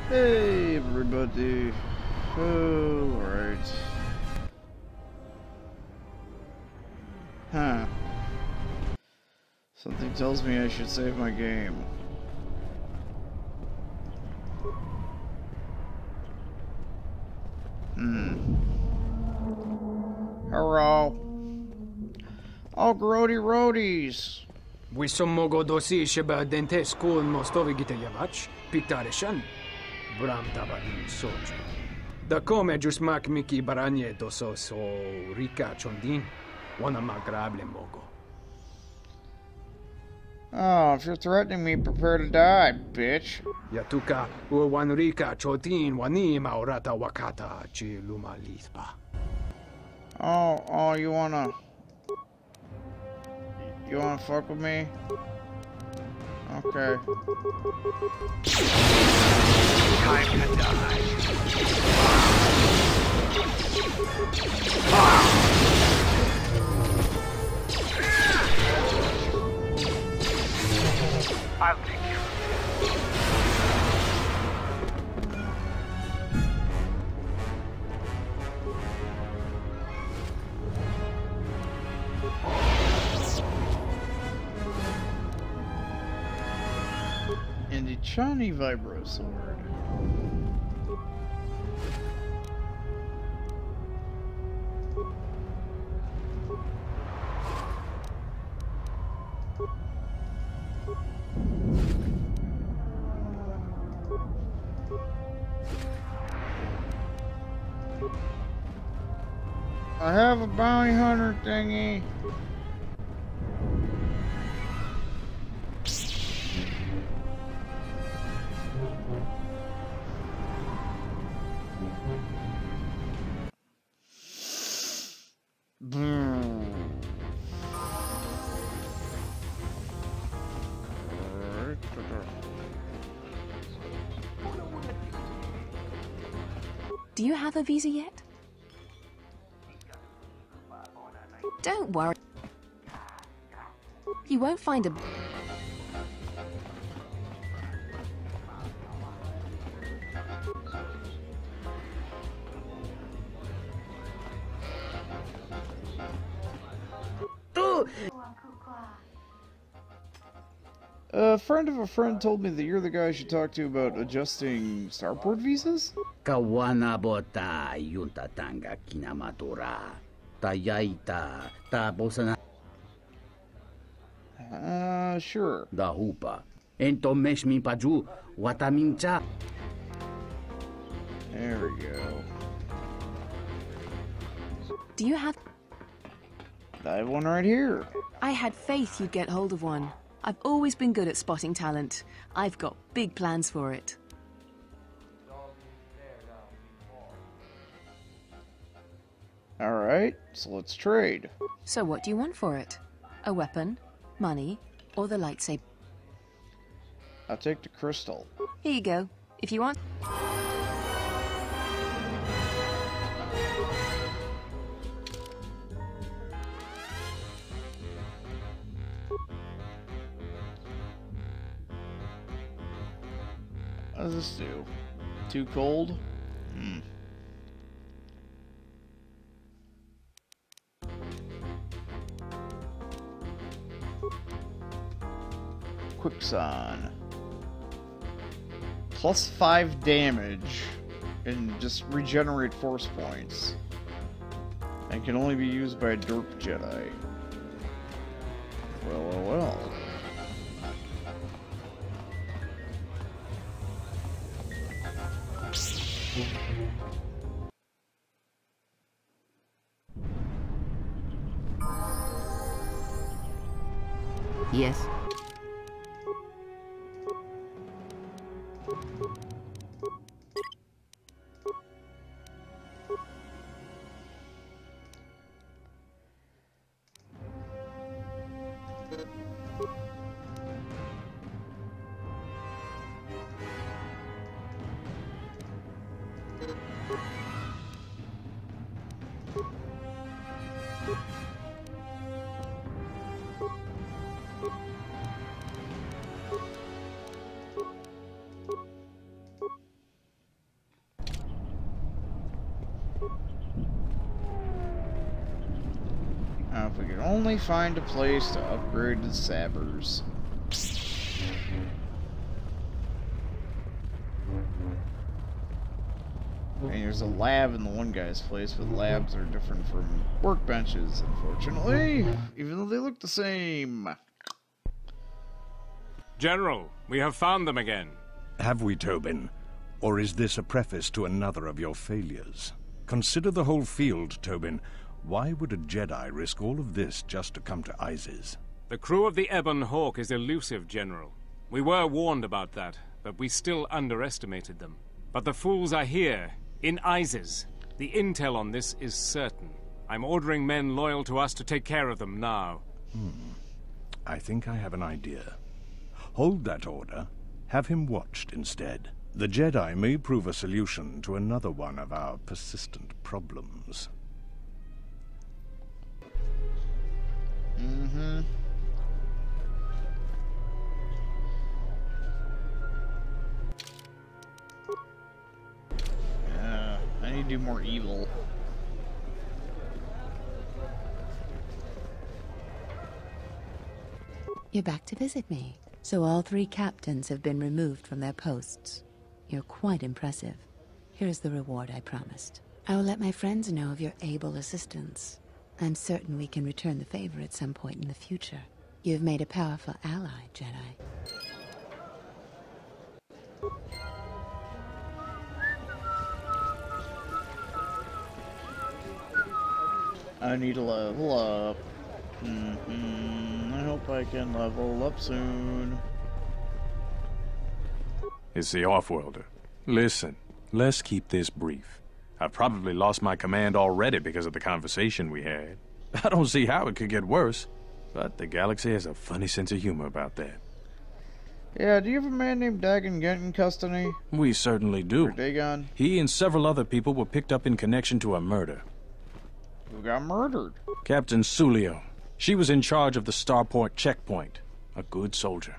Hey everybody. Alright. Huh. Something tells me I should save my game. Hello. Oh, grody roadies. Wisommogo dosi sheba dente school mostovi gite yavach, piktareshan, bram tabadin soju. Da come jusmak miki baranye doso so rika chondin, wana magrable mogo. Oh, if you're threatening me, prepare to die, bitch. Yatuka wan rika chotin wani maurata wakata chi luma lispa. Oh, you wanna fuck with me? Okay. Time to die. I'll take care of it. And the Chani Vibro Sword. I have a bounty hunter thingy. Do you have a visa yet? Don't worry. You won't find a... A friend of a friend told me that you're the guy I should talk to about adjusting starport visas? Kawana bota yunta tanga kinamatura. Tayaita ta bosana. Sure. Da hupa. Ento mesh mi paju watamincha. There we go. Do you have... I have one right here. I had faith you'd get hold of one. I've always been good at spotting talent. I've got big plans for it. Alright, so let's trade. So what do you want for it? A weapon, money, or the lightsaber? I'll take the crystal. Here you go. If you want... What does this do? Too cold? Quickson. Plus 5 damage and just regenerate force points. And can only be used by a derp Jedi. Well. Yes. only find a place to upgrade the sabbers. And there's a lab in the one guy's place, but labs are different from workbenches, unfortunately, even though they look the same. General, we have found them again. Have we, Tobin? Or is this a preface to another of your failures? Consider the whole field, Tobin. Why would a Jedi risk all of this just to come to Isis? The crew of the Ebon Hawk is elusive, General. We were warned about that, but we still underestimated them. But the fools are here, in Isis. The intel on this is certain. I'm ordering men loyal to us to take care of them now. I think I have an idea. Hold that order. Have him watched instead. The Jedi may prove a solution to another one of our persistent problems. I need to do more evil. You're back to visit me. So all 3 captains have been removed from their posts. You're quite impressive. Here's the reward I promised. I will let my friends know of your able assistance. I'm certain we can return the favor at some point in the future. You've made a powerful ally, Jedi. I need to level up. I hope I can level up soon. It's the Offworlder. Listen, let's keep this brief. I've probably lost my command already because of the conversation we had. I don't see how it could get worse, but the galaxy has a funny sense of humor about that. Yeah, do you have a man named Dagon Gent in custody? We certainly do. Or Dagon? He and several other people were picked up in connection to a murder. Who got murdered? Captain Sulio. She was in charge of the Starport checkpoint. A good soldier.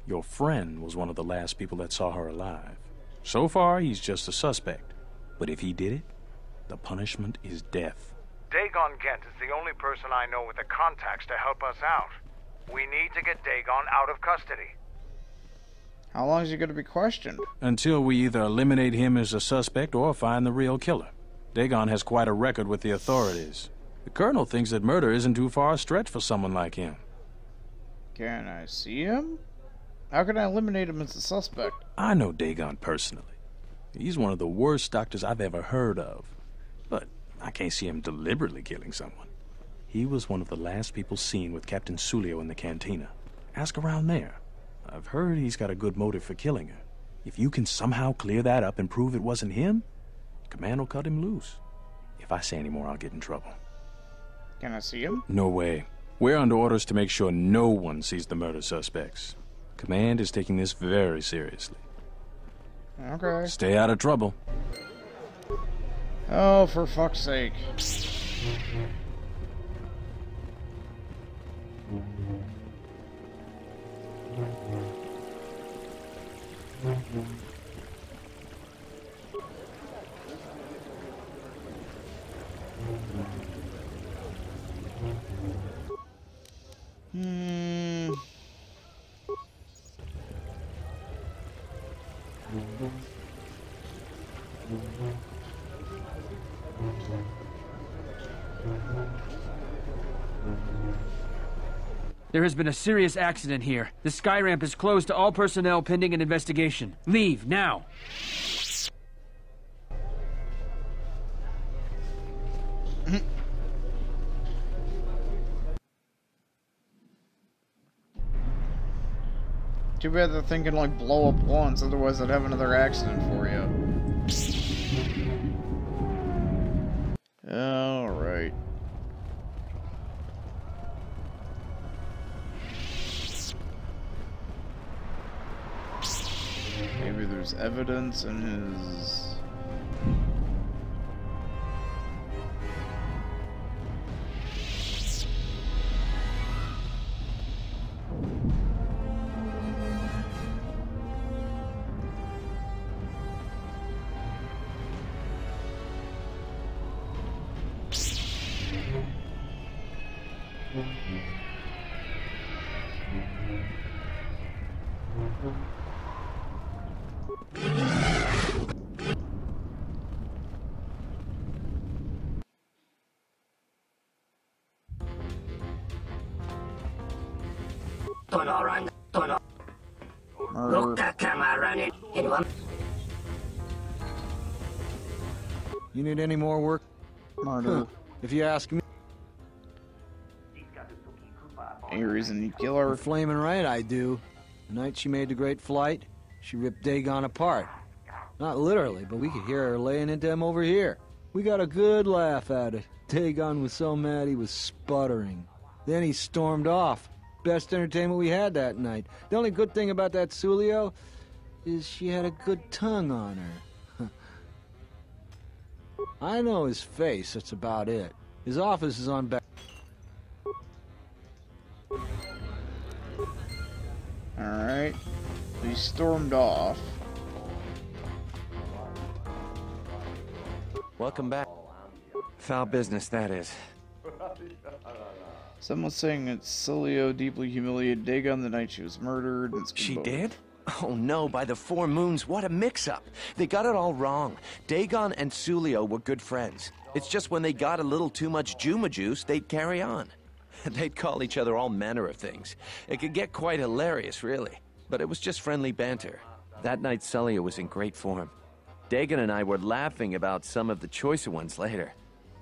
Your friend was one of the last people that saw her alive. So far, he's just a suspect. But if he did it, the punishment is death. Dagon Gent is the only person I know with the contacts to help us out. We need to get Dagon out of custody. How long is he going to be questioned? Until we either eliminate him as a suspect or find the real killer. Dagon has quite a record with the authorities. The Colonel thinks that murder isn't too far a stretch for someone like him. Can I see him? How can I eliminate him as a suspect? I know Dagon personally. He's one of the worst doctors I've ever heard of. But I can't see him deliberately killing someone. He was one of the last people seen with Captain Sulio in the cantina. Ask around there. I've heard he's got a good motive for killing her. If you can somehow clear that up and prove it wasn't him, Command will cut him loose. If I say any more, I'll get in trouble. Can I see him? No way. We're under orders to make sure no one sees the murder suspects. Command is taking this very seriously. Okay. Stay out of trouble. Oh, for fuck's sake. There has been a serious accident here. The sky ramp is closed to all personnel pending an investigation. Leave, now! Too bad the thing can like blow up once, otherwise I'd have another accident for you. Alright. Maybe there's evidence in his... Murder. You need any more work? Murder. If you ask me. Any reason you kill her? You're flaming right, I do. The night she made the great flight, she ripped Dagon apart. Not literally, but we could hear her laying into him over here. We got a good laugh at it. Dagon was so mad he was sputtering. Then he stormed off. Best entertainment we had that night. The only good thing about that Sulio is she had a good tongue on her. I know his face, that's about it. His office is on back. Alright. He stormed off. Welcome back. Foul business, that is. Someone's saying that Cilio deeply humiliated Dagon the night she was murdered. She did? Oh no, by the 4 moons, what a mix-up. They got it all wrong. Dagon and Sulio were good friends. It's just when they got a little too much Juma juice, they'd carry on. They'd call each other all manner of things. It could get quite hilarious, really. But it was just friendly banter. That night, Sulio was in great form. Dagon and I were laughing about some of the choicer ones later.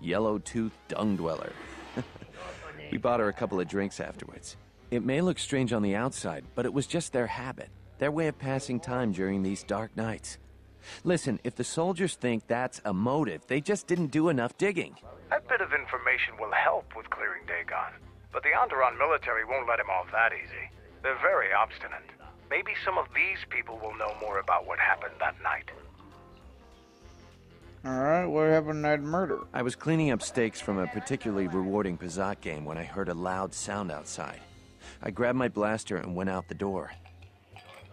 Yellow-toothed dung dweller. We bought her a couple of drinks afterwards. It may look strange on the outside, but it was just their habit. Their way of passing time during these dark nights. Listen, if the soldiers think that's a motive, they just didn't do enough digging. That bit of information will help with clearing Dagon. But the Onderon military won't let him off that easy. They're very obstinate. Maybe some of these people will know more about what happened that night. Alright, what happened at murder? I was cleaning up stakes from a particularly rewarding Pazat game when I heard a loud sound outside. I grabbed my blaster and went out the door.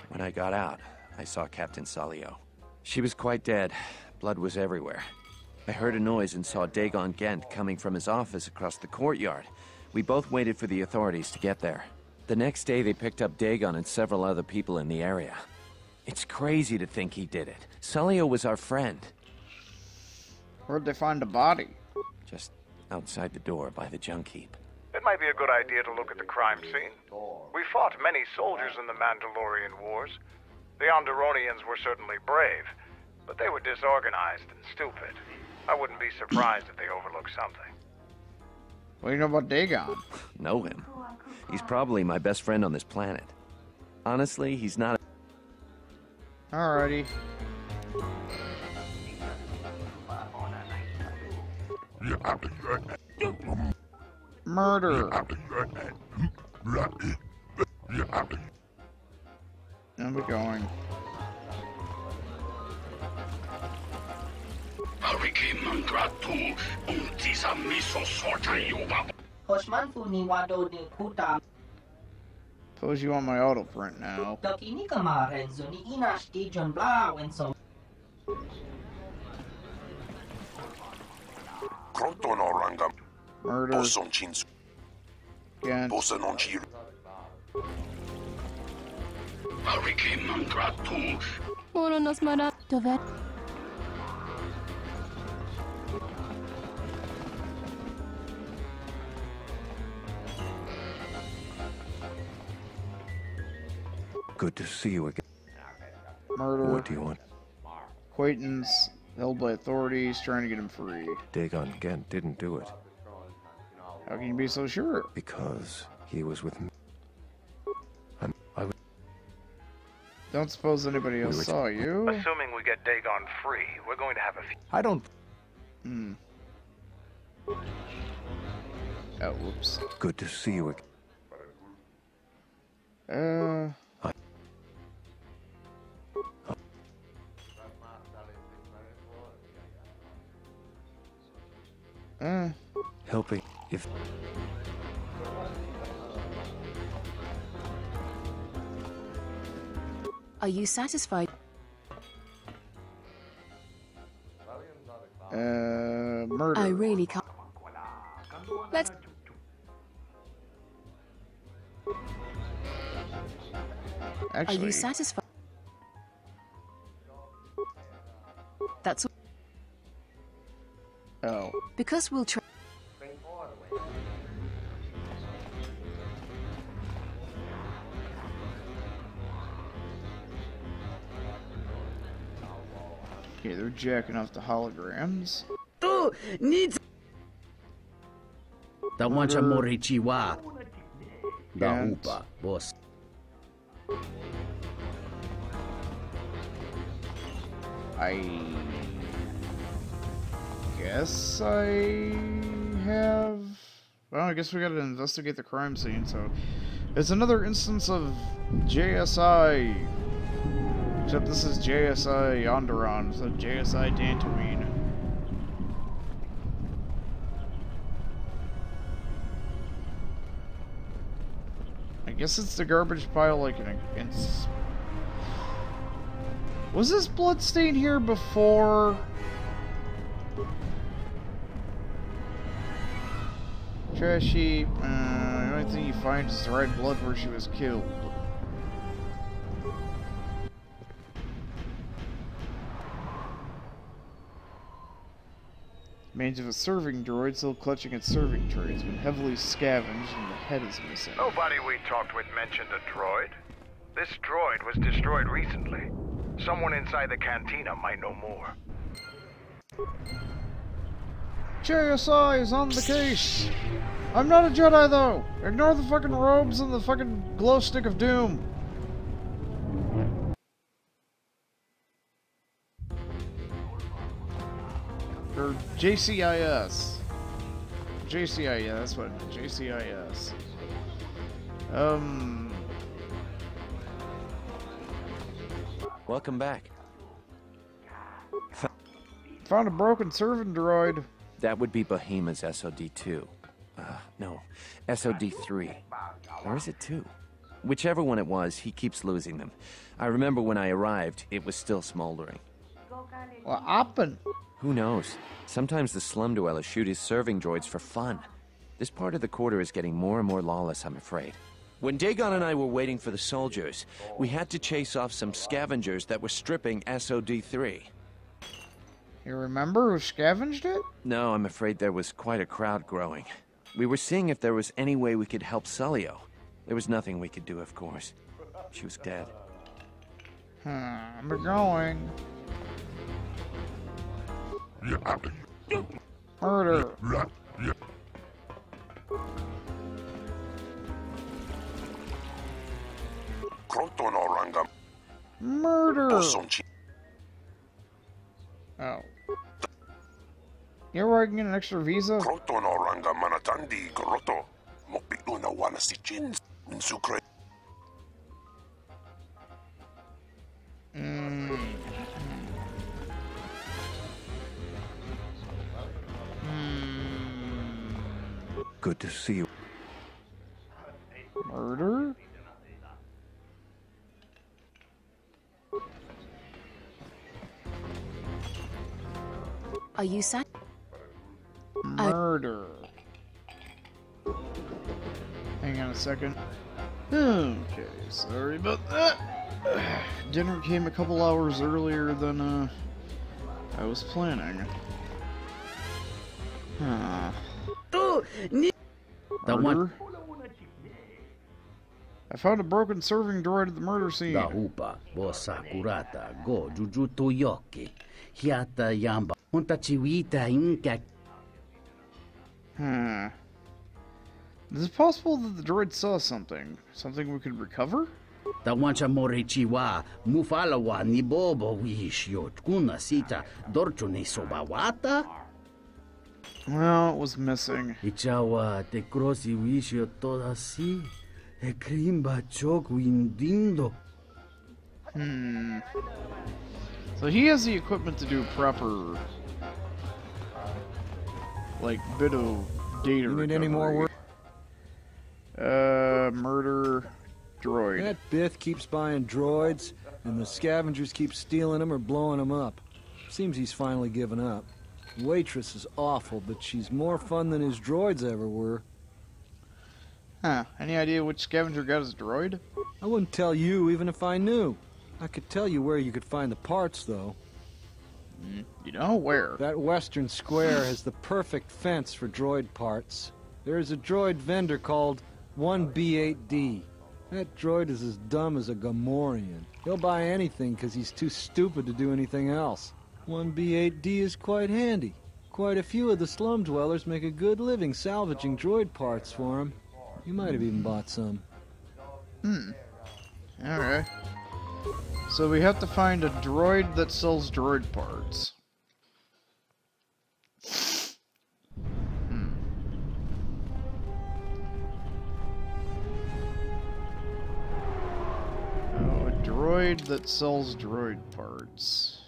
When I got out, I saw Captain Salio. She was quite dead. Blood was everywhere. I heard a noise and saw Dagon Gent coming from his office across the courtyard. We both waited for the authorities to get there. The next day, they picked up Dagon and several other people in the area. It's crazy to think he did it. Salio was our friend. Where'd they find the body? Just outside the door by the junk heap. It might be a good idea to look at the crime scene. We fought many soldiers in the Mandalorian Wars. The Onderonians were certainly brave, but they were disorganized and stupid. I wouldn't be surprised if they overlooked something. What do you know about Dagon? Know him. He's probably my best friend on this planet. Honestly, he's not a... Alrighty. Murder. And we're going. Suppose you want my auto print now. Murder. Again. Good to see you again. Murder. What do you want? Acquaintance held by authorities trying to get him free. Dagon Gent didn't do it. How can you be so sure? Because he was with me. Don't suppose anybody else saw you? Assuming we get Dagon free, we're going to have a few... I don't... Oh, whoops. Good to see you again. Helping if... Are you satisfied? Murder. I really can't. Let's... Actually... Are you satisfied? That's... Oh. Because we'll try... Okay, they're jacking off the holograms. Da wancha morichiwa. Da And- upa, boss. I guess I have... Well, I guess we gotta investigate the crime scene, so... It's another instance of JSI. Except this is JSI Onderon, so JSI Dantooine. I guess it's the garbage pile, like, it's... Was this bloodstain here before? Trash heap. The only thing you find is the red blood where she was killed. Remains of a serving droid still clutching its serving tray. It's been heavily scavenged and the head is missing. Nobody we talked with mentioned a droid. This droid was destroyed recently. Someone inside the cantina might know more. JSI is on the case! I'm not a Jedi, though! Ignore the fucking robes and the fucking glow stick of doom! Or JCIS. JCIS, yeah, that's what I meant. JCIS. Welcome back. Found a broken serving droid. That would be Bohema's SOD-2. No, SOD-3. Or is it 2? Whichever one it was, he keeps losing them. I remember when I arrived, it was still smoldering. What happened? Who knows? Sometimes the slum dwellers shoot his serving droids for fun. This part of the quarter is getting more and more lawless, I'm afraid. When Dagon and I were waiting for the soldiers, we had to chase off some scavengers that were stripping SOD-3. You remember who scavenged it? No, I'm afraid there was quite a crowd growing. We were seeing if there was any way we could help Sulio. There was nothing we could do, of course. She was dead. We're going. Murder. Murder. Oh. You know where I can get an extra visa? Good to see you. Murder? Are you sad? Murder. Hang on a second. Okay, sorry about that. Dinner came a couple hours earlier than I was planning. Murder? I found a broken serving droid at the murder scene. Da upa, bossa curata, go jujutu yoki. Hiata yamba. Hunta chiwita inka. Is it possible that the droid saw something? Something we could recover? Da wancha morichiwa, mufalawa ni bobo wishyo kuna sita dorcho ni sobawata. Well, it was missing. Ichawa te crossi wishyo toda si. E krimba choku indindo. So he has the equipment to do proper, like, bit of data You need any more work? Murder droid. That Bith keeps buying droids, and the scavengers keep stealing them or blowing them up. Seems he's finally given up. The waitress is awful, but she's more fun than his droids ever were. Huh. Any idea which scavenger got his droid? I wouldn't tell you even if I knew. I could tell you where you could find the parts, though. You know where? That western square has the perfect fence for droid parts. There is a droid vendor called 1B8D. That droid is as dumb as a Gamorrean. He'll buy anything because he's too stupid to do anything else. 1B8D is quite handy. Quite a few of the slum dwellers make a good living salvaging droid parts for him. You might have even bought some. Alright. So we have to find a droid that sells droid parts. Oh, a droid that sells droid parts.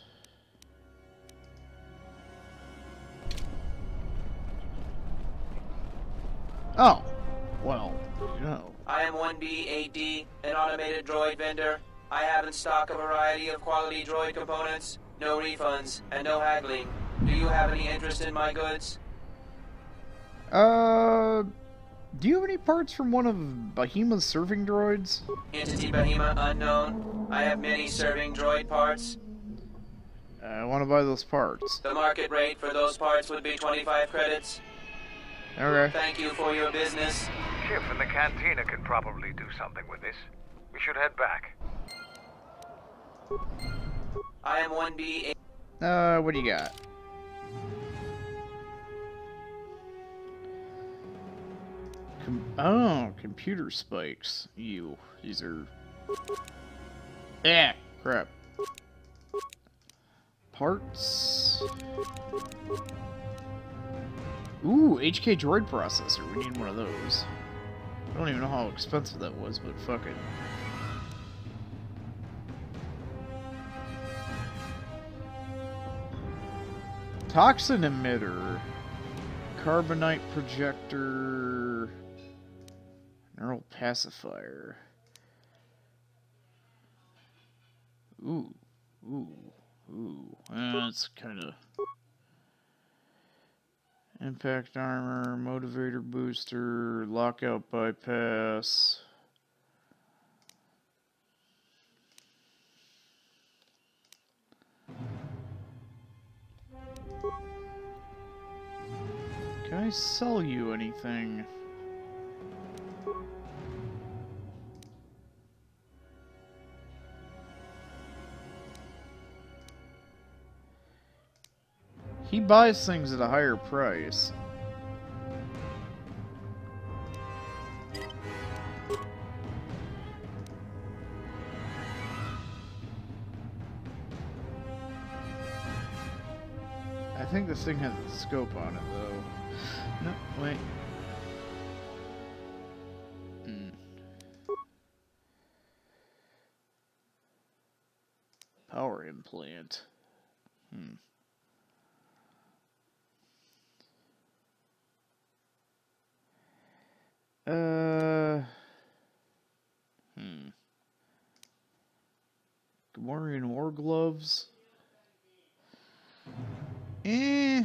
Oh, well, you know. I am 1B8D, an automated droid vendor. I have in stock a variety of quality droid components, no refunds, and no haggling. Do you have any interest in my goods? Do you have any parts from one of Bahima's serving droids? Entity Bahima unknown. I have many serving droid parts. I want to buy those parts. The market rate for those parts would be 25 credits. Okay. Thank you for your business. Schiff in the cantina can probably do something with this. We should head back. I am 1B8. What do you got? Computer spikes. Ew. These are... crap. Parts... Ooh, HK droid processor. We need one of those. I don't even know how expensive that was, but fuck it. Toxin emitter. Carbonite projector. Neural pacifier. Ooh. That's kind of... Impact armor, motivator booster, lockout bypass. Can I sell you anything? He buys things at a higher price. I think this thing has a scope on it, though. No, wait. Power implant. Gamorrean war gloves. Yeah,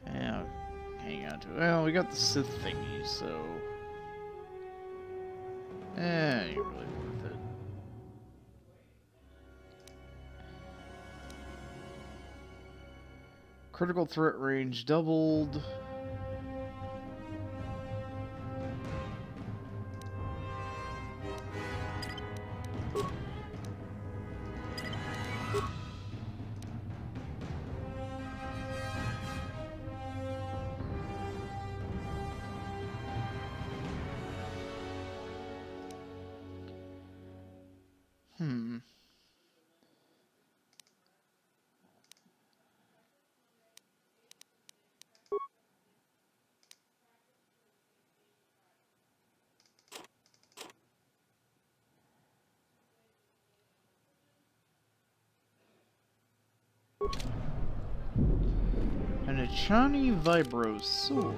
hang on to it. Well, we got the Sith thingy, so... ain't really worth it. Critical threat range doubled. An Achani Vibro sword.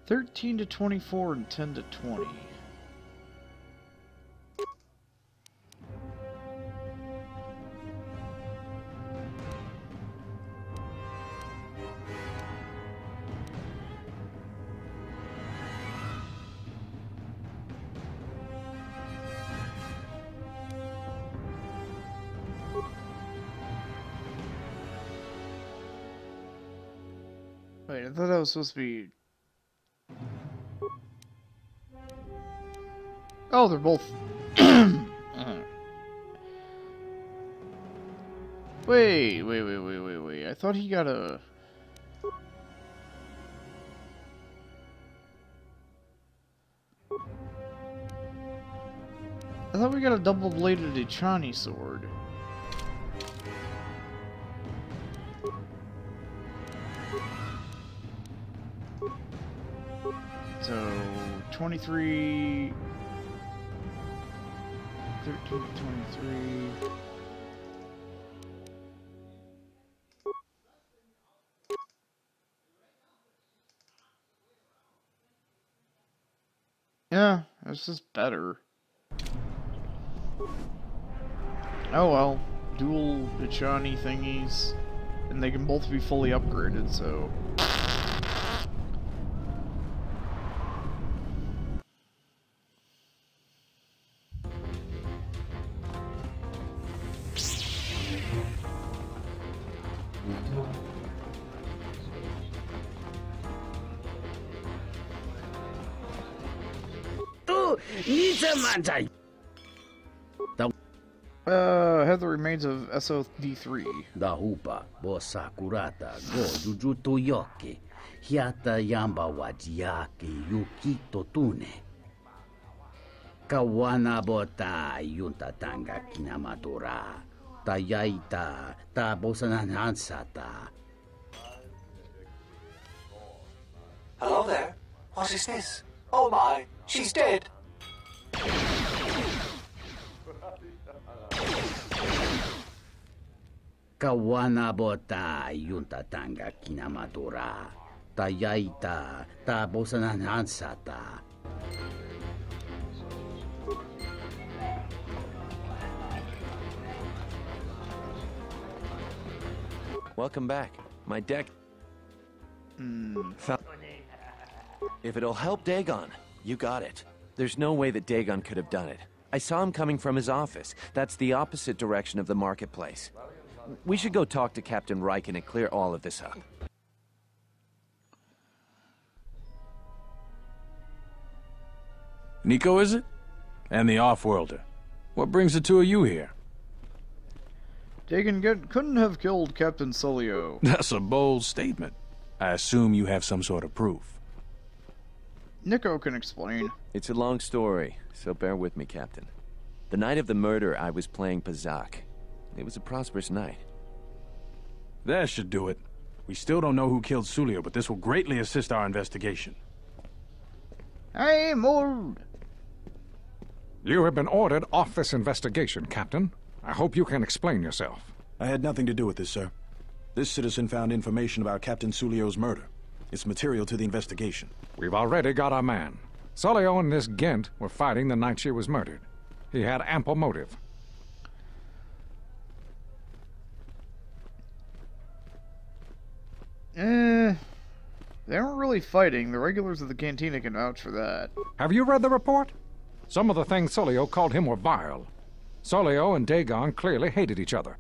$13 to $24 and $10 to $20. Wait, I thought that was supposed to be... Oh, they're both... Wait. I thought he got a... I thought we got a double-bladed Ichani sword. So, 23... 13 to 23... Yeah, this is better. Oh well, dual Ichani thingies, and they can both be fully upgraded, so... Have the remains of SOD3. Dahupa, Bosakurata, Go, Jujuto Yoke, Hiata Yamba Wajiake, Yukito Tune. Kawana Bota, Yunta Tanga Kinamatura, Tayaita, Tabosanhansata. Hello there. What is this? Oh my, she's dead. Kawana Bota, Yunta Tanga Kinamatura, Tayaita, Tabosanhansata. Welcome back. My deck... If it'll help Dagon, you got it. There's no way that Dagon could have done it. I saw him coming from his office. That's the opposite direction of the marketplace. We should go talk to Captain Riken and clear all of this up. Nico, is it? And the Off-Worlder. What brings the two of you here? Dagon couldn't have killed Captain Sulio. That's a bold statement. I assume you have some sort of proof. Nico can explain. It's a long story, so bear with me, Captain. The night of the murder, I was playing Pazak. It was a prosperous night. That should do it. We still don't know who killed Sulio, but this will greatly assist our investigation. Hey, Mord! You have been ordered off this investigation, Captain. I hope you can explain yourself. I had nothing to do with this, sir. This citizen found information about Captain Sulio's murder. It's material to the investigation. We've already got our man. Sulio and this Gent were fighting the night she was murdered. He had ample motive. They weren't really fighting. The regulars of the cantina can vouch for that. Have you read the report? Some of the things Sulio called him were vile. Sulio and Dagon clearly hated each other.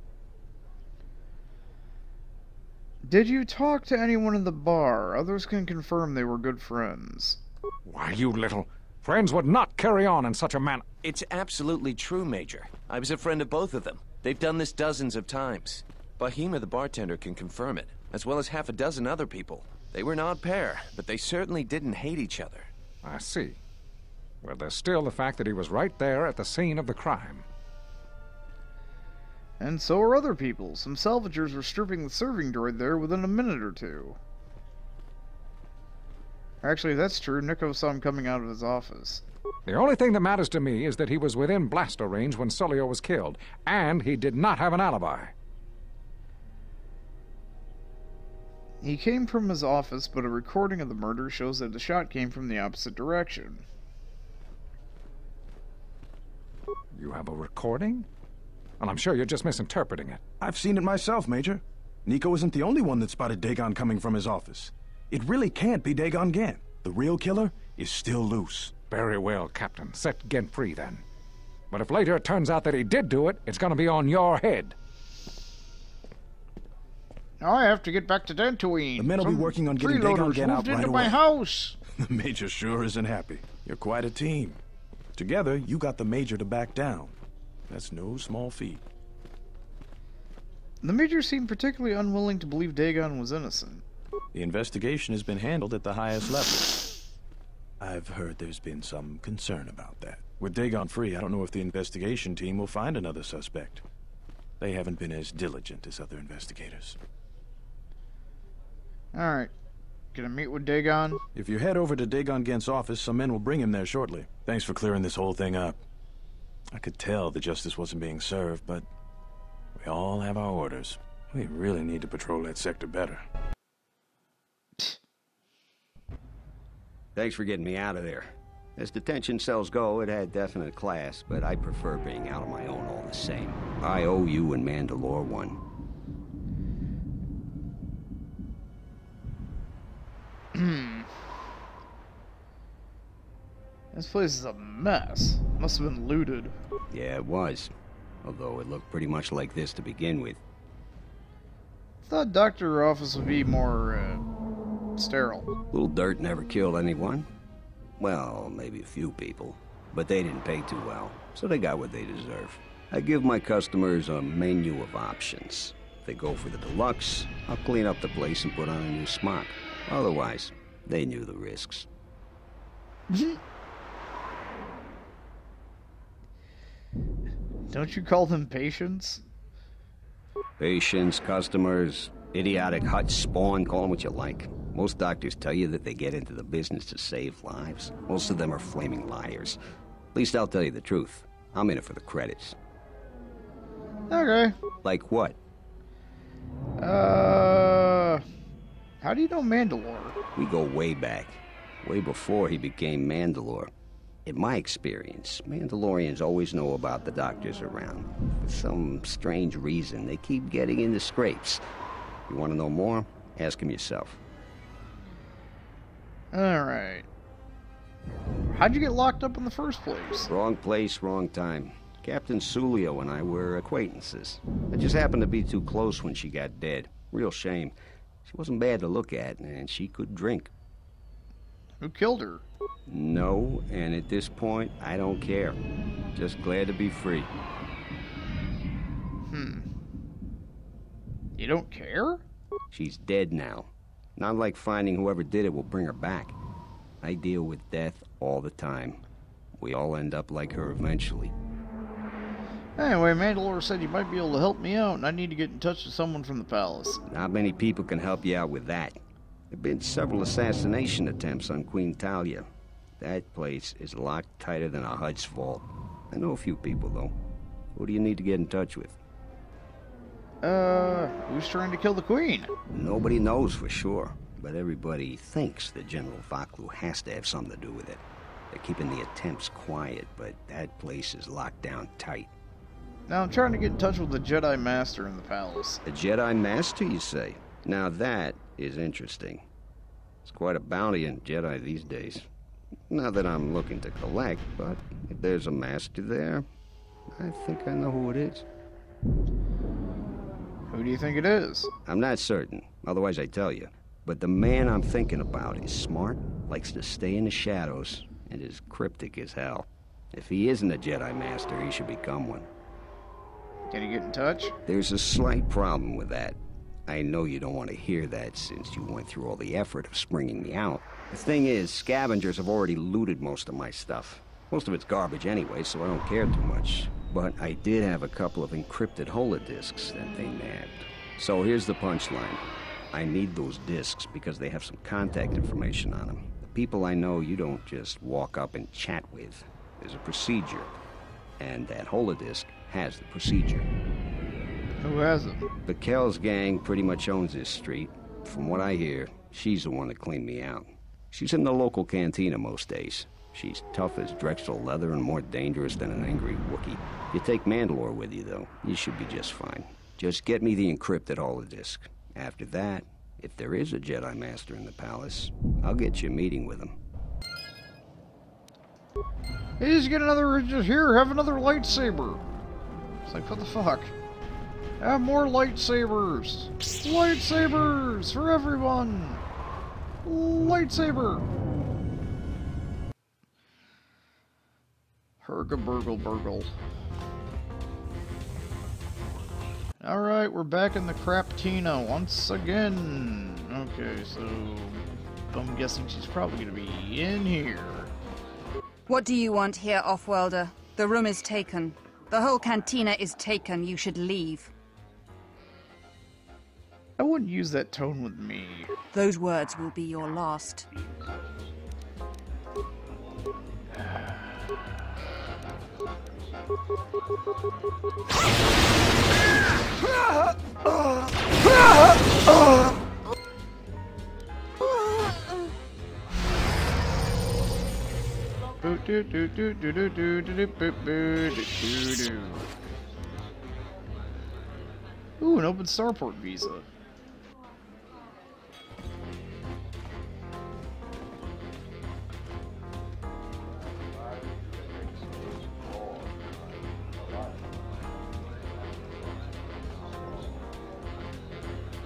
Did you talk to anyone in the bar? Others can confirm they were good friends. Why, you little... Friends would not carry on in such a manner. It's absolutely true, Major. I was a friend of both of them. They've done this dozens of times. Bahima, the bartender, can confirm it, as well as half a dozen other people. They were an odd pair, but they certainly didn't hate each other. I see. Well, there's still the fact that he was right there at the scene of the crime. And so are other people. Some salvagers were stripping the serving droid there within a minute or two. Actually, if that's true, Nico saw him coming out of his office. The only thing that matters to me is that he was within blaster range when Sulio was killed, and he did not have an alibi. He came from his office, but a recording of the murder shows that the shot came from the opposite direction. You have a recording? Well, I'm sure you're just misinterpreting it. I've seen it myself, Major. Nico isn't the only one that spotted Dagon coming from his office. It really can't be Dagon Gent. The real killer is still loose. Very well, Captain. Set Gent free, then. But if later it turns out that he did do it, it's going to be on your head. Now I have to get back to Dantooine. The men will be working on getting Dagon Gent out right into away. My house. The Major sure isn't happy. You're quite a team. Together, you got the Major to back down. That's no small feat. The Major seemed particularly unwilling to believe Dagon was innocent. The investigation has been handled at the highest level. I've heard there's been some concern about that. With Dagon free, I don't know if the investigation team will find another suspect. They haven't been as diligent as other investigators. Alright. Gonna meet with Dagon? If you head over to Dagon Gent's office, some men will bring him there shortly. Thanks for clearing this whole thing up. I could tell the justice wasn't being served, but we all have our orders. We really need to patrol that sector better. Thanks for getting me out of there. As detention cells go, it had definite class, but I prefer being out on my own all the same. I owe you and Mandalore one. This place is a mess. Must have been looted. Yeah, it was. Although it looked pretty much like this to begin with. Thought doctor office would be more, sterile. Little dirt never killed anyone. Well, maybe a few people. But they didn't pay too well, so they got what they deserve. I give my customers a menu of options. If they go for the deluxe, I'll clean up the place and put on a new smock. Otherwise, they knew the risks. Don't you call them patients? Patients, customers, idiotic hut spawn, call them what you like. Most doctors tell you that they get into the business to save lives. Most of them are flaming liars. At least I'll tell you the truth. I'm in it for the credits. Okay. Like what? How do you know Mandalore? We go way back. Way before he became Mandalore. In my experience, Mandalorians always know about the doctors around. For some strange reason, they keep getting into scrapes. You want to know more? Ask him yourself. Alright. How'd you get locked up in the first place? Wrong place, wrong time. Captain Sulio and I were acquaintances. I just happened to be too close when she got dead. Real shame. She wasn't bad to look at, and she could drink. Who killed her? No, and at this point, I don't care. Just glad to be free. You don't care? She's dead now. Not like finding whoever did it will bring her back. I deal with death all the time. We all end up like her eventually. Anyway, Mandalore said you might be able to help me out, and I need to get in touch with someone from the palace. Not many people can help you out with that. There have been several assassination attempts on Queen Talia. That place is locked tighter than a Hut's vault. I know a few people, though. Who do you need to get in touch with? Who's trying to kill the Queen? Nobody knows for sure, but everybody thinks that General Vaklu has to have something to do with it. They're keeping the attempts quiet, but that place is locked down tight. Now I'm trying to get in touch with the Jedi Master in the palace. The Jedi Master, you say? Now that is interesting. It's quite a bounty in Jedi these days. Not that I'm looking to collect, but if there's a master there, I think I know who it is. Who do you think it is? I'm not certain, otherwise I'd tell you. But the man I'm thinking about is smart, likes to stay in the shadows, and is cryptic as hell. If he isn't a Jedi Master, he should become one. Can you get in touch? There's a slight problem with that. I know you don't want to hear that since you went through all the effort of springing me out. The thing is, scavengers have already looted most of my stuff. Most of it's garbage anyway, so I don't care too much. But I did have a couple of encrypted holodisks that they nabbed. So here's the punchline. I need those disks because they have some contact information on them. The people I know you don't just walk up and chat with. There's a procedure. And that holodisk has the procedure. Who has it? The Kells gang pretty much owns this street. From what I hear, she's the one that cleaned me out. She's in the local cantina most days. She's tough as Drexel leather and more dangerous than an angry Wookiee. If you take Mandalore with you, though, you should be just fine. Just get me the encrypted holodisk. After that, if there is a Jedi Master in the palace, I'll get you a meeting with him. Hey, just get another, just here, have another lightsaber. It's like, what the fuck? Have more lightsabers! Lightsabers for everyone! Lightsaber! Burgle, burgle, burgle. Alright, we're back in the Craptina once again. Okay, so I'm guessing she's probably gonna be in here. What do you want here, Offworlder? The room is taken. The whole cantina is taken. You should leave. I wouldn't use that tone with me. Those words will be your last. Ooh, an open starport visa.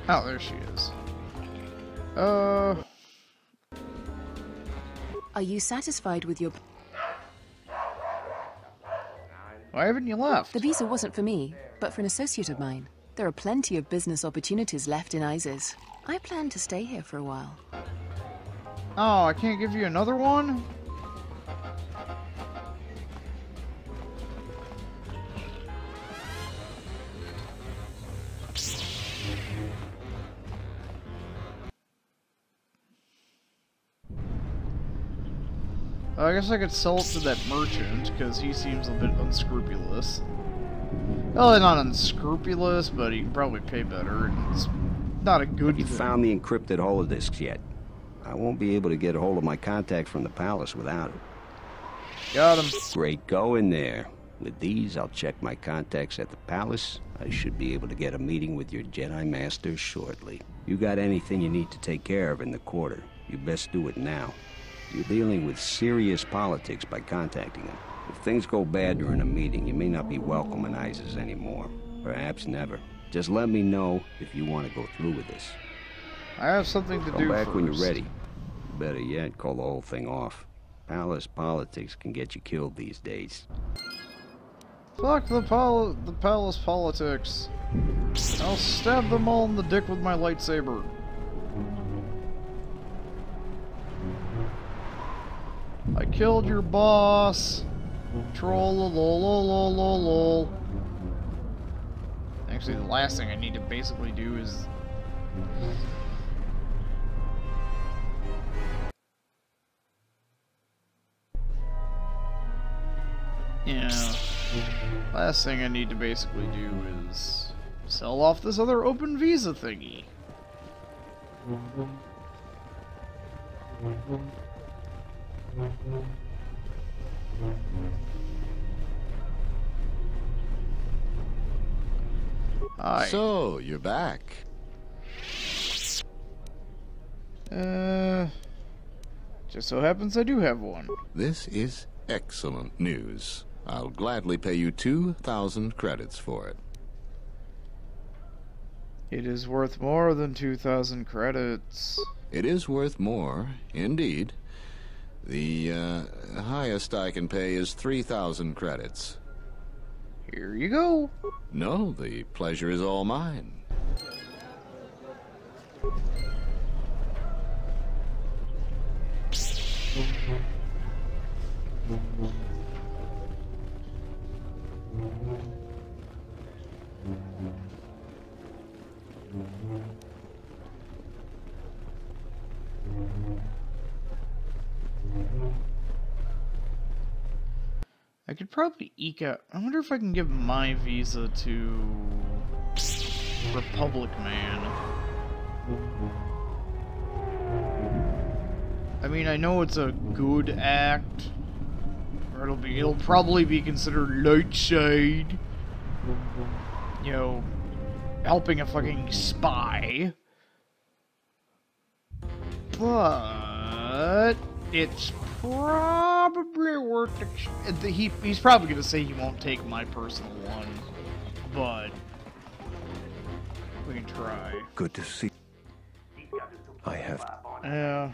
Oh, there she is. Are you satisfied with your... Why haven't you left? The visa wasn't for me, but for an associate of mine. There are plenty of business opportunities left in ISIS. I plan to stay here for a while. Oh, I can't give you another one? I guess I could sell it to that merchant, because he seems a bit unscrupulous. Well, not unscrupulous, but he can probably pay better, and it's not a good Have you found the encrypted holodisks yet? I won't be able to get a hold of my contact from the palace without it. Got him. Great going there. With these, I'll check my contacts at the palace. I should be able to get a meeting with your Jedi Master shortly. You got anything you need to take care of in the quarter, you best do it now. You're dealing with serious politics by contacting them. If things go bad during a meeting, you may not be welcome in ISIS anymore. Perhaps never. Just let me know if you want to go through with this. I have something to do Come back first. when you're ready. Better yet, call the whole thing off. Palace politics can get you killed these days. Fuck the palace politics. I'll stab them all in the dick with my lightsaber. I killed your boss. Troll-lol-lol-lol-lol. Actually, the last thing I need to basically do is... Yeah. Last thing I need to basically do is sell off this other open visa thingy. Hi. So, you're back. Just so happens I do have one. This is excellent news. I'll gladly pay you 2,000 credits for it. It is worth more than 2,000 credits. It is worth more, indeed. The highest I can pay is 3,000 credits. Here you go. No, the pleasure is all mine. I could probably eke out... I wonder if I can give my visa to... Republic Man. I mean, I know it's a good act. Or it'll probably be considered light side. You know, helping a fucking spy. But it's probably worth it. He's probably gonna say he won't take my personal one, but we can try. Good to see. I have. Yeah.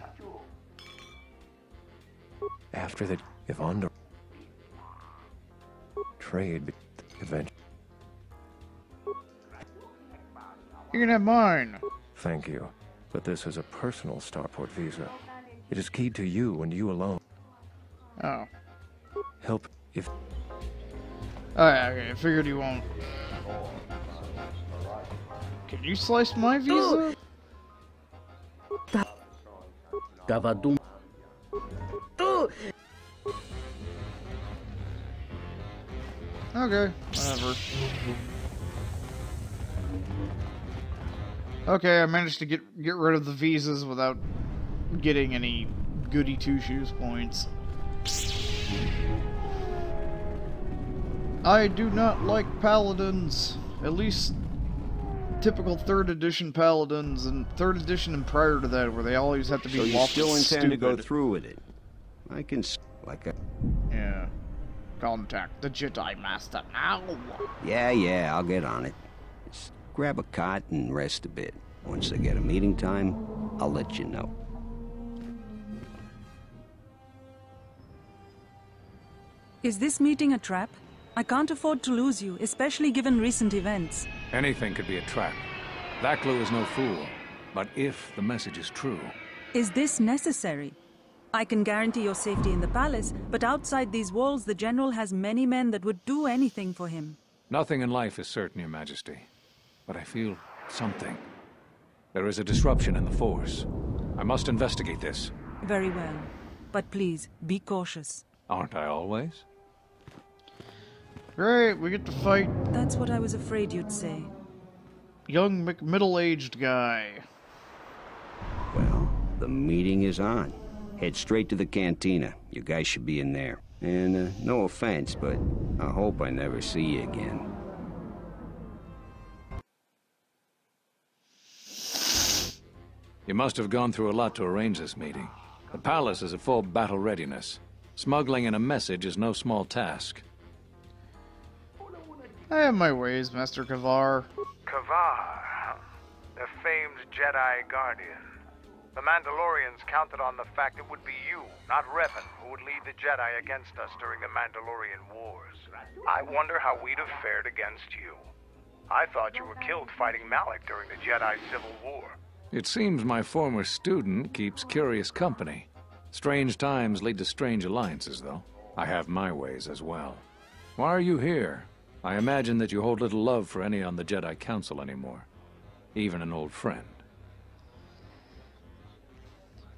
After that, if under. trade eventually. You can have mine. Thank you, but this is a personal starport visa. It is keyed to you and you alone. Oh. Help if... Oh, yeah, okay, I figured you won't. Can you slice my visa? Gavadum. Okay, whatever. Okay, I managed to get rid of the visas without getting any goody two-shoes points. I do not like paladins. At least typical 3rd edition paladins, and 3rd edition and prior to that, where they always have to be so you lawful still intend stupid. to go through with it? I can like a... Yeah. Contact the Jedi Master now. Yeah, I'll get on it. Just grab a cot and rest a bit. Once I get a meeting time, I'll let you know. Is this meeting a trap? I can't afford to lose you, especially given recent events. Anything could be a trap. Vaklu is no fool. But if the message is true... Is this necessary? I can guarantee your safety in the palace, but outside these walls, the General has many men that would do anything for him. Nothing in life is certain, Your Majesty. But I feel something. There is a disruption in the Force. I must investigate this. Very well. But please, be cautious. Aren't I always? Great, we get to fight. That's what I was afraid you'd say. Young middle-aged guy. Well, the meeting is on. Head straight to the cantina. You guys should be in there. And no offense, but I hope I never see you again. You must have gone through a lot to arrange this meeting. The palace is at full battle readiness. Smuggling in a message is no small task. I have my ways, Master Kavar. Kavar, the famed Jedi Guardian. The Mandalorians counted on the fact it would be you, not Revan, who would lead the Jedi against us during the Mandalorian Wars. I wonder how we'd have fared against you. I thought you were killed fighting Malik during the Jedi Civil War. It seems my former student keeps curious company. Strange times lead to strange alliances, though. I have my ways as well. Why are you here? I imagine that you hold little love for any on the Jedi Council anymore. Even an old friend.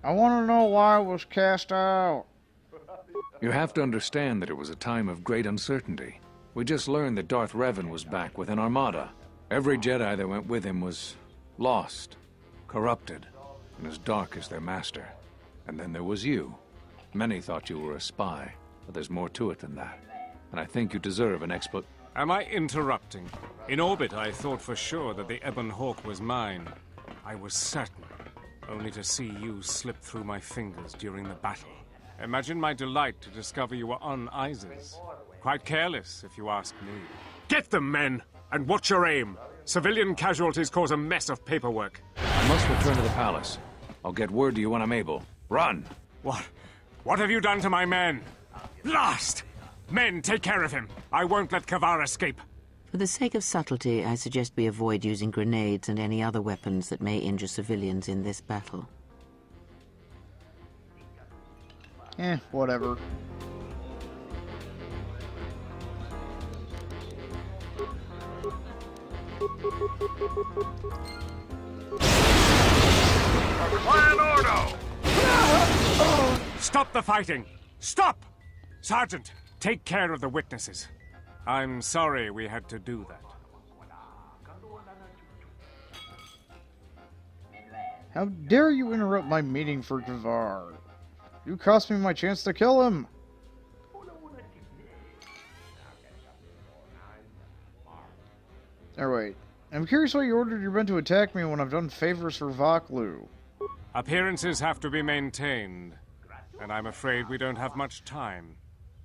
I want to know why I was cast out. You have to understand that it was a time of great uncertainty. We just learned that Darth Revan was back with an armada. Every Jedi that went with him was lost, corrupted, and as dark as their master. And then there was you. Many thought you were a spy, but there's more to it than that. And I think you deserve an Am I interrupting? In orbit, I thought for sure that the Ebon Hawk was mine. I was certain, only to see you slip through my fingers during the battle. Imagine my delight to discover you were on Isis. Quite careless, if you ask me. Get them, men! And watch your aim! Civilian casualties cause a mess of paperwork. I must return to the palace. I'll get word to you when I'm able. Run! What have you done to my men? Blast! Men, take care of him. I won't let Kavar escape. For the sake of subtlety, I suggest we avoid using grenades and any other weapons that may injure civilians in this battle. Whatever. Clan Ordo! Stop the fighting! Stop! Sergeant, take care of the witnesses. I'm sorry we had to do that. How dare you interrupt my meeting for Kavar? You cost me my chance to kill him! Oh, wait. I'm curious why you ordered your men to attack me when I've done favors for Vaklu. Appearances have to be maintained, and I'm afraid we don't have much time.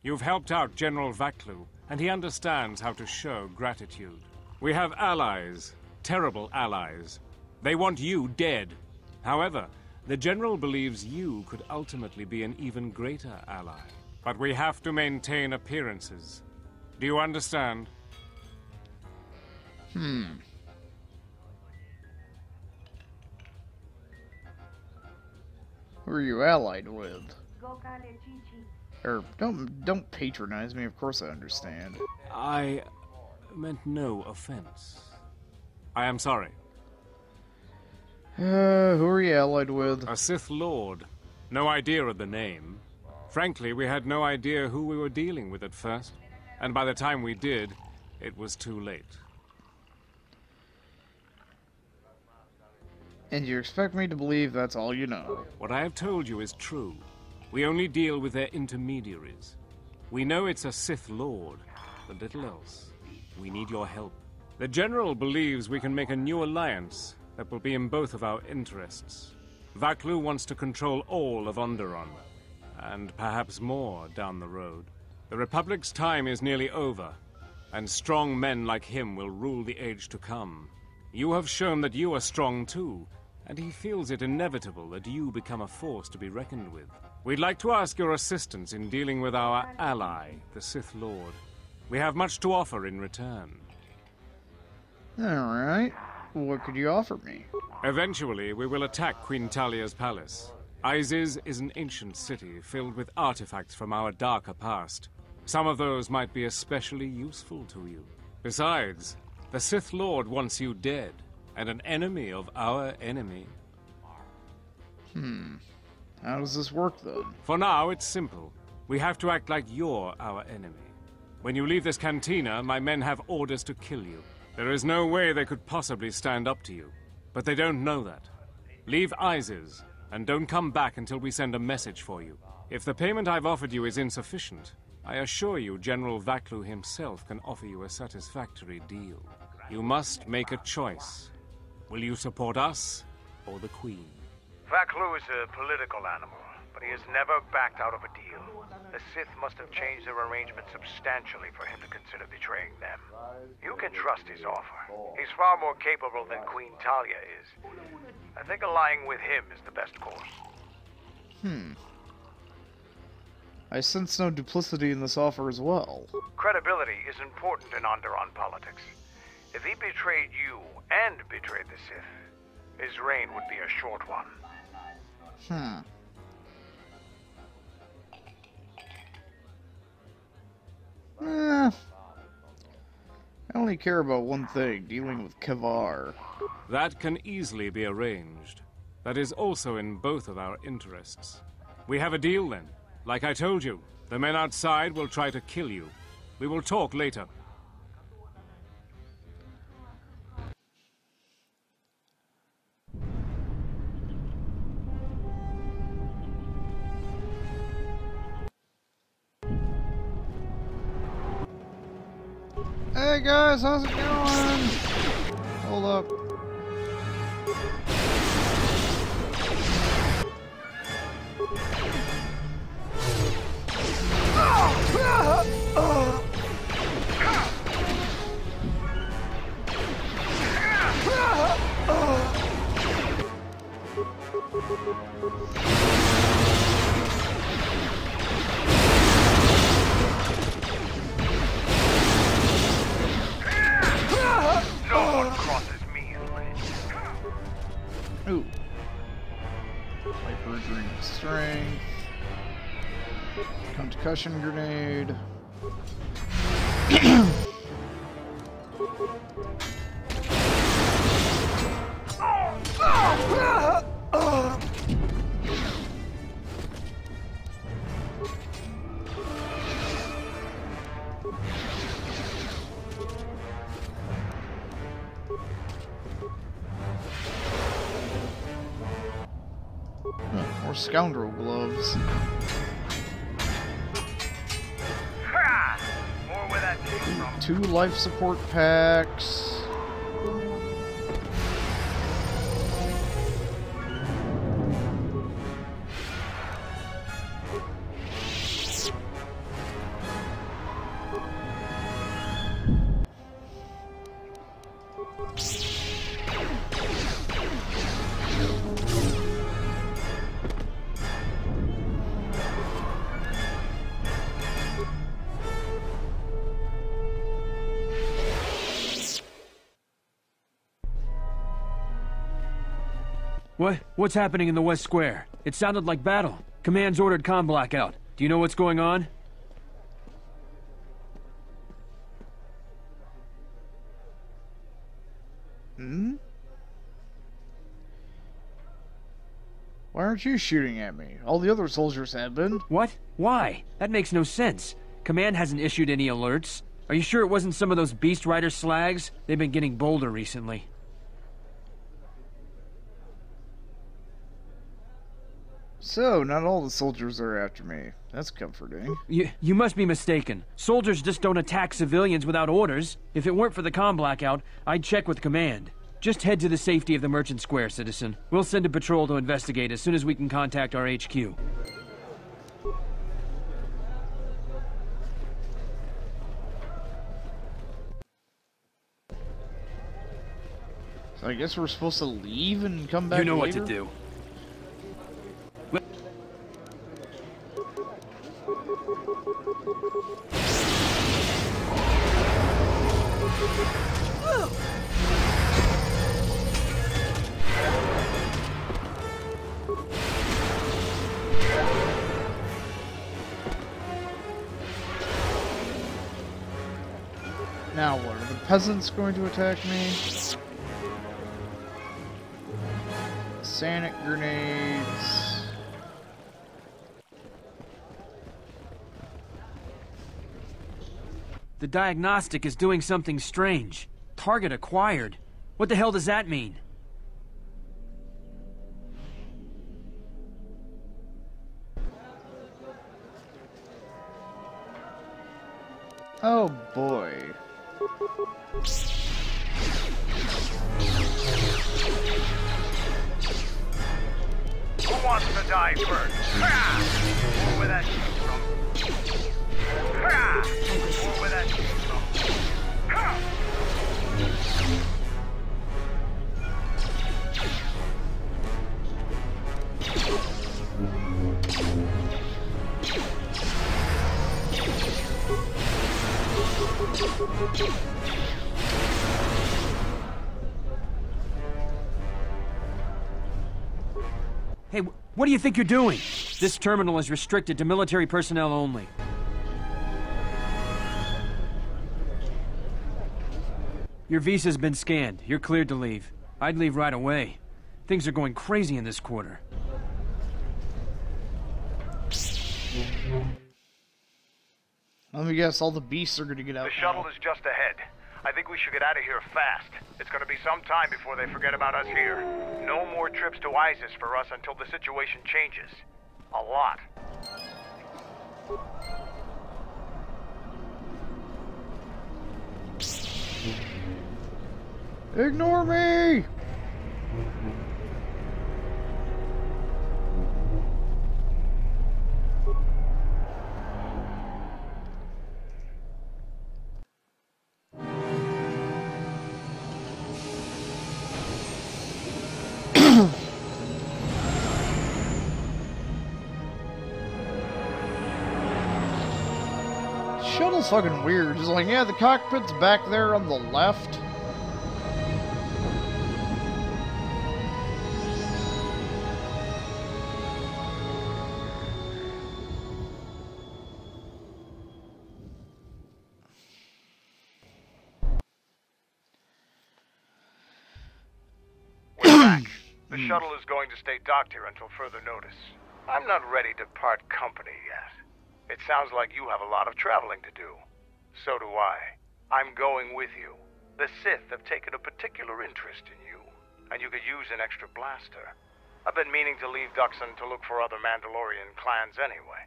You've helped out General Vaklu, and he understands how to show gratitude. We have allies, terrible allies. They want you dead. However, the General believes you could ultimately be an even greater ally. But we have to maintain appearances. Do you understand? Who are you allied with? Or don't patronize me. Of course I understand. I meant no offense. I am sorry. Who are you allied with? A Sith Lord. No idea of the name. Frankly, we had no idea who we were dealing with at first. And by the time we did, it was too late. And you expect me to believe that's all you know? What I have told you is true. We only deal with their intermediaries. We know it's a Sith Lord, but little else. We need your help. The General believes we can make a new alliance that will be in both of our interests. Vaklu wants to control all of Onderon, and perhaps more down the road. The Republic's time is nearly over, and strong men like him will rule the age to come. You have shown that you are strong too, and he feels it inevitable that you become a force to be reckoned with. We'd like to ask your assistance in dealing with our ally, the Sith Lord. We have much to offer in return. Alright. What could you offer me? Eventually, we will attack Queen Talia's palace. Isis is an ancient city filled with artifacts from our darker past. Some of those might be especially useful to you. Besides, the Sith Lord wants you dead, and an enemy of our enemy. How does this work, then? For now, it's simple. We have to act like you're our enemy. When you leave this cantina, my men have orders to kill you. There is no way they could possibly stand up to you. But they don't know that. Leave Isis, and don't come back until we send a message for you. If the payment I've offered you is insufficient, I assure you General Vaklu himself can offer you a satisfactory deal. You must make a choice. Will you support us, or the Queen? Vaklu is a political animal, but he has never backed out of a deal. The Sith must have changed their arrangement substantially for him to consider betraying them. You can trust his offer. He's far more capable than Queen Talia is. I think allying with him is the best course. I sense no duplicity in this offer as well. Credibility is important in Onderon politics. If he betrayed you and betrayed the Sith, his reign would be a short one. I only care about one thing, dealing with Kavar. That can easily be arranged. That is also in both of our interests. We have a deal then. Like I told you, the men outside will try to kill you. We will talk later. Hey guys, how's it going? Hold up. Ooh. Viper Drink Strength. Concussion Grenade. More scoundrel gloves. More where that came from. 2 life support packs. What's happening in the West Square? It sounded like battle. Command's ordered comm blackout. Do you know what's going on? Hmm? Why aren't you shooting at me? All the other soldiers have been. What? Why? That makes no sense. Command hasn't issued any alerts. Are you sure it wasn't some of those Beast Rider slags? They've been getting bolder recently. So, not all the soldiers are after me. That's comforting. You must be mistaken. Soldiers just don't attack civilians without orders. If it weren't for the comm blackout, I'd check with command. Just head to the safety of the Merchant Square, citizen. We'll send a patrol to investigate as soon as we can contact our HQ. So I guess we're supposed to leave and come back later? You know what to do. Now what? Are the peasants going to attack me? Sanic grenades. The diagnostic is doing something strange. Target acquired. What the hell does that mean? Oh boy. Who wants to die first? Move where that came from. Move where that came from. Hey, what do you think you're doing? This terminal is restricted to military personnel only. Your visa's been scanned. You're cleared to leave. I'd leave right away. Things are going crazy in this quarter. Let me guess, all the beasts are gonna get out The shuttle is just ahead. I think we should get out of here fast. It's gonna be some time before they forget about us here. No more trips to ISIS for us until the situation changes. A lot. Ignore me! Shuttle's fucking weird. It's like, yeah, the cockpit's back there on the left. We're back. The shuttle is going to stay docked here until further notice. I'm not ready to part company yet. It sounds like you have a lot of traveling to do. So do I. I'm going with you. The Sith have taken a particular interest in you, and you could use an extra blaster. I've been meaning to leave Duxon to look for other Mandalorian clans anyway.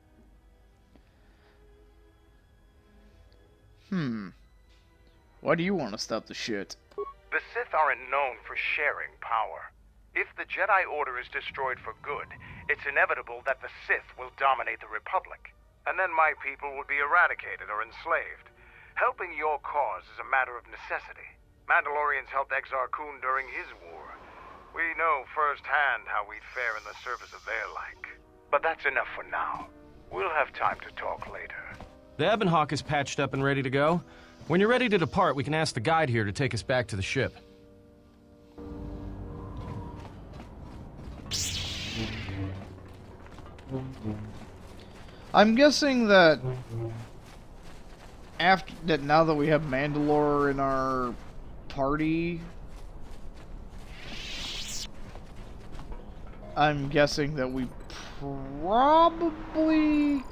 Why do you want to stop the shit? The Sith aren't known for sharing power. If the Jedi Order is destroyed for good, it's inevitable that the Sith will dominate the Republic. And then my people would be eradicated or enslaved. Helping your cause is a matter of necessity. Mandalorians helped Exar Kun during his war. We know firsthand how we'd fare in the service of their like. But that's enough for now. We'll have time to talk later. The Ebon Hawk is patched up and ready to go. When you're ready to depart, we can ask the guide here to take us back to the ship. I'm guessing that now that we have Mandalore in our party, I'm guessing that we probably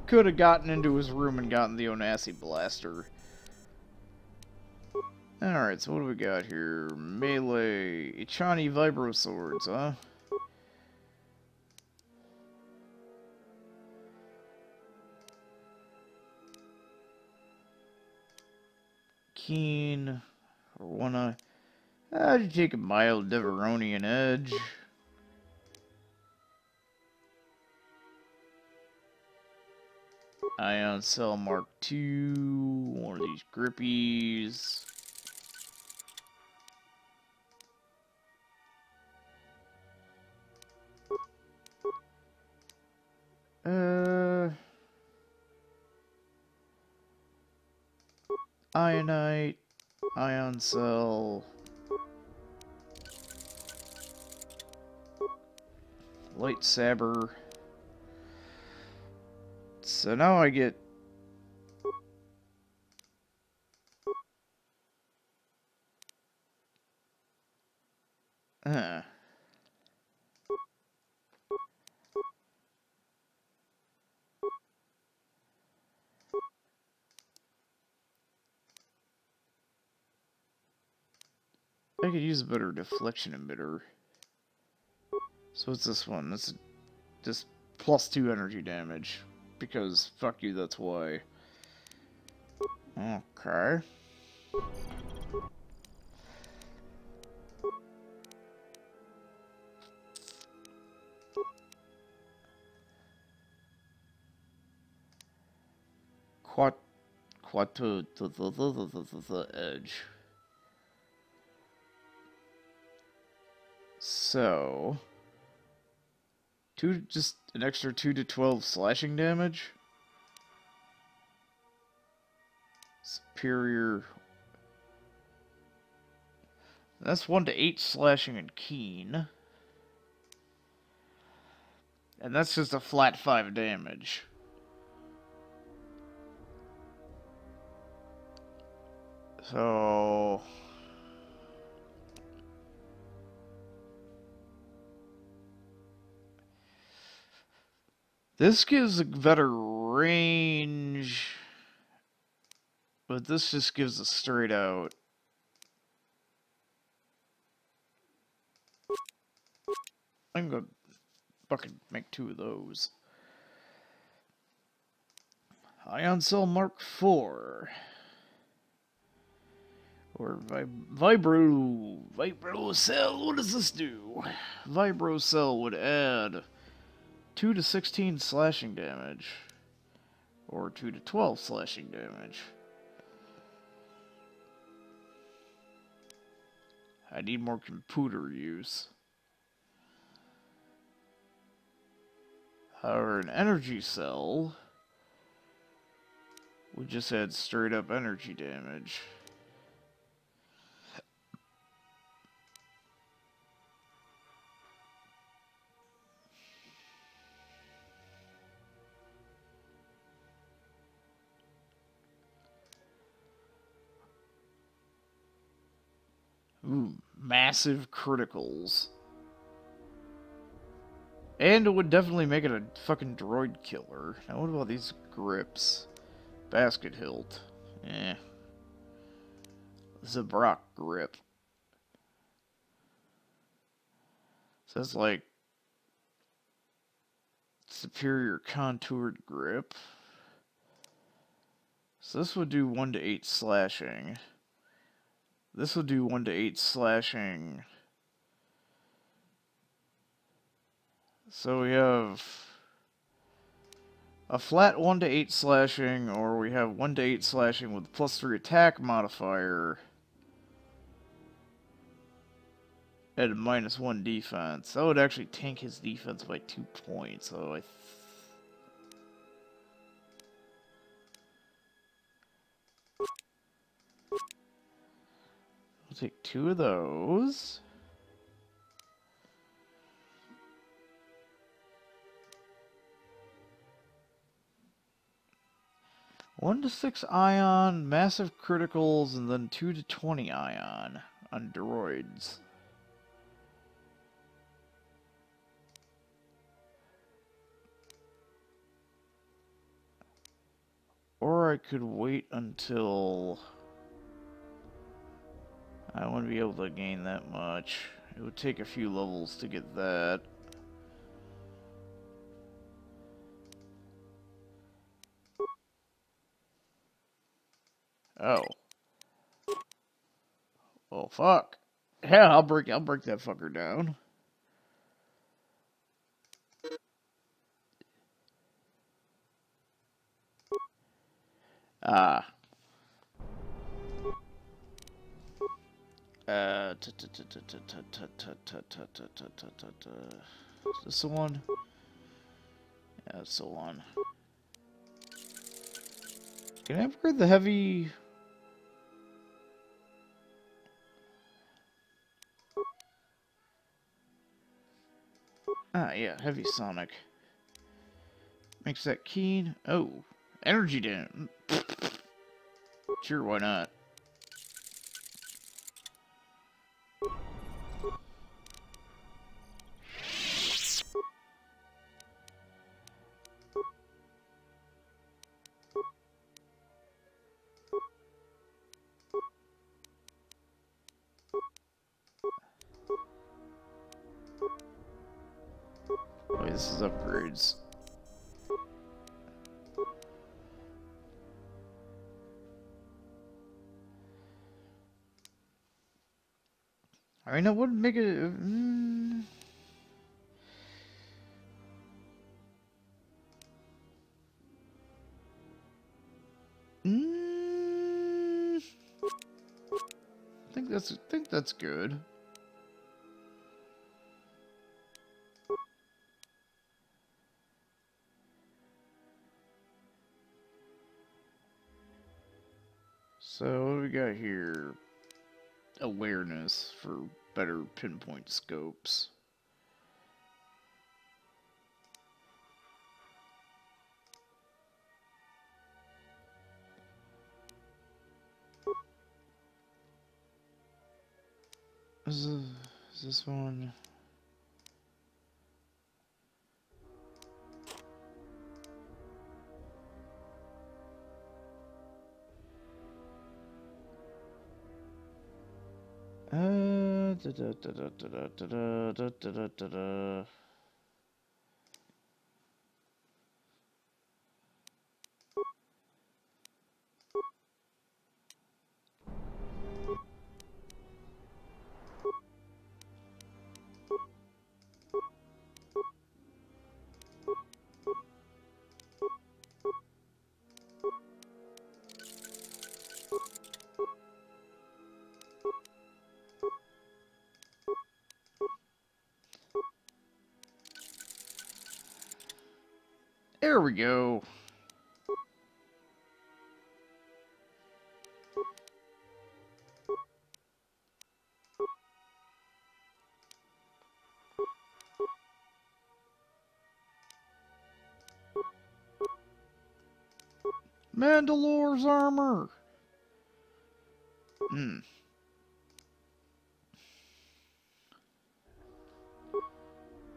could have gotten into his room and gotten the Onassi blaster. Alright, so what do we got here? Melee. Ichani Vibro Swords, huh? Keen. Or wanna... I'd take a mild Deveronian edge. Ion Cell Mark II. One of these grippies. Ionite, Ion Cell, Light Saber. So now I get... I could use a better deflection emitter. So what's this one? This is just +2 energy damage. Because, fuck you, that's why. Okay. Edge. So, just an extra 2 to 12 slashing damage. Superior. That's 1 to 8 slashing and keen. And that's just a flat 5 damage. So... this gives a better range, but this just gives a straight out. I'm gonna fucking make 2 of those. Ion Cell Mark IV. Or Vibro Cell, what does this do? Vibro Cell would add 2 to 16 slashing damage. Or 2 to 12 slashing damage. I need more computer use. However, an energy cell would just add straight up energy damage. Ooh, massive criticals. And it would definitely make it a fucking droid killer. Now what about these grips? Basket hilt. Eh. Zabrak grip. Says like superior contoured grip. So this would do 1 to 8 slashing. This will do 1 to 8 slashing. So we have a flat 1 to 8 slashing, or we have 1 to 8 slashing with +3 attack modifier and a -1 defense. That would actually tank his defense by 2 points. So I'll take 2 of those. 1 to 6 ion, massive criticals, and then 2 to 20 ion on droids. Or I could wait until I wouldn't be able to gain that much. It would take a few levels to get that. Oh. Well, fuck. Yeah, I'll break that fucker down. Ah. Is this the one? Yeah, it's the one. Can I upgrade the heavy? Ah, yeah, heavy sonic. Makes that keen. Oh, energy down. Sure, why not? Wait, this is upgrades. I mean, I wouldn't make it. I think that's good. So what do we got here? Awareness for better pinpoint scopes. Is this one? Da da da da da da da da da da. There we go. Mandalore's armor.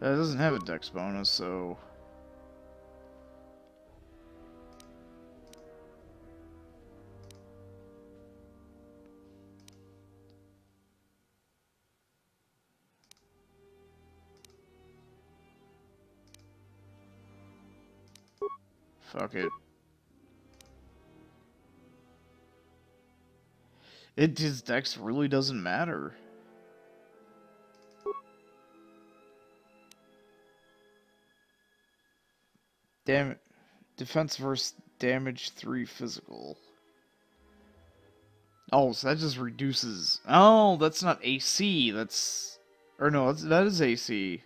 That doesn't have a dex bonus, so fuck it. His dex really doesn't matter. Damn, defense versus damage 3 physical. Oh, so that just reduces. Oh, that's not AC. That's, or no, that is AC.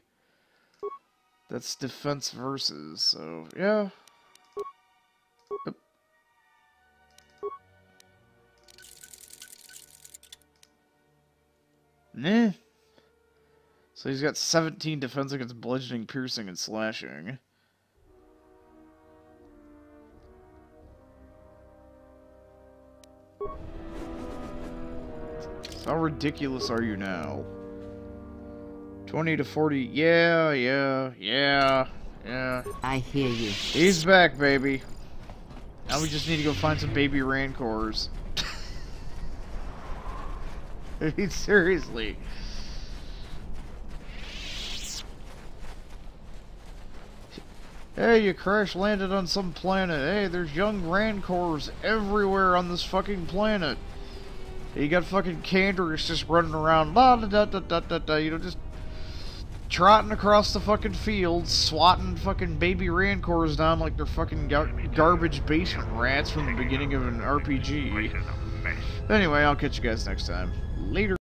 That's defense versus. So yeah. Yep. Nah. So he's got 17 defense against bludgeoning, piercing, and slashing. How ridiculous are you now? 20 to 40. Yeah. I hear you. He's back, baby. Now we just need to go find some baby Rancors. I mean, seriously. Hey, you crash landed on some planet. Hey, there's young Rancors everywhere on this fucking planet. You got fucking Canderous just running around, you know, just trotting across the fucking fields, swatting fucking baby Rancors down like they're fucking garbage basement rats from the beginning of an RPG. Anyway, I'll catch you guys next time. Later.